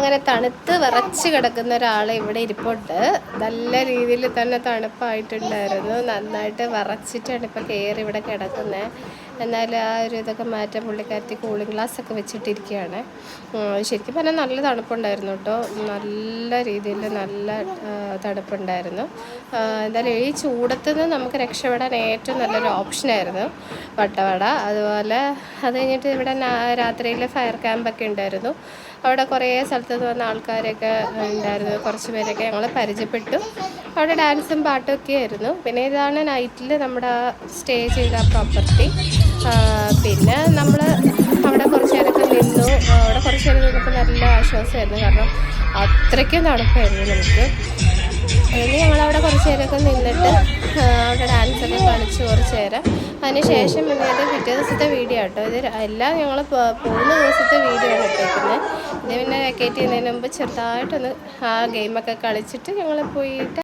അങ്ങനെ തണുത്ത് വിറച്ച് കിടക്കുന്ന ഒരാൾ ഇവിടെ ഇരിപ്പുണ്ട്. നല്ല രീതിയിൽ തന്നെ തണുപ്പായിട്ടുണ്ടായിരുന്നു. നന്നായിട്ട് വിറച്ചിട്ടാണ് ഇപ്പോൾ കയറി ഇവിടെ കിടക്കുന്നത്. എന്നാൽ ആ ഒരു ഇതൊക്കെ മാറ്റാൻ പുള്ളിക്കാരത്തി കൂളിംഗ് ഗ്ലാസ് ഒക്കെ വെച്ചിട്ടിരിക്കുകയാണ്. ശരിക്കും പറഞ്ഞാൽ നല്ല തണുപ്പുണ്ടായിരുന്നു കേട്ടോ. നല്ല രീതിയിൽ നല്ല തണുപ്പുണ്ടായിരുന്നു. എന്തായാലും ഈ ചൂടത്തുനിന്ന് നമുക്ക് രക്ഷപ്പെടാൻ ഏറ്റവും നല്ലൊരു ഓപ്ഷനായിരുന്നു വട്ടവട. അതുപോലെ അത് കഴിഞ്ഞിട്ട് ഇവിടെ രാത്രിയിൽ ഫയർ ക്യാമ്പൊക്കെ ഉണ്ടായിരുന്നു. അവിടെ കുറേ സ്ഥലത്ത് നിന്ന് വന്ന ആൾക്കാരൊക്കെ ഉണ്ടായിരുന്നു. കുറച്ച് പേരൊക്കെ ഞങ്ങൾ പരിചയപ്പെട്ടു. അവിടെ ഡാൻസും പാട്ടുമൊക്കെ ആയിരുന്നു. പിന്നെ ഇതാണ് നൈറ്റിൽ നമ്മുടെ സ്റ്റേ ചെയ്ത പ്രോപ്പർട്ടി. പിന്നെ നമ്മൾ അവിടെ കുറച്ച് നേരമൊക്കെ നിന്നു. അവിടെ കുറച്ച് നേരം നിന്നപ്പോൾ നല്ല ആശ്വാസമായിരുന്നു. കാരണം അത്രയ്ക്കും തണുപ്പായിരുന്നു നമുക്ക്. അതിന് ഞങ്ങളവിടെ കുറച്ച് നേരമൊക്കെ നിന്നിട്ട് അവിടെ ഡാൻസൊക്കെ കളിച്ച് കുറച്ച് നേരം. അതിന് ശേഷം പിന്നെ അത് പിറ്റേ ദിവസത്തെ വീഡിയോ കേട്ടോ. ഇത് എല്ലാം ഞങ്ങൾ പോകുന്ന ദിവസത്തെ വീഡിയോ ആണ് ഇട്ടേക്കുന്നത്. ഇത് പിന്നെ വെക്കേറ്റ് ചെയ്യുന്നതിന് മുമ്പ് ചെറുതായിട്ടൊന്ന് ആ ഗെയിമൊക്കെ കളിച്ചിട്ട് ഞങ്ങൾ പോയിട്ട്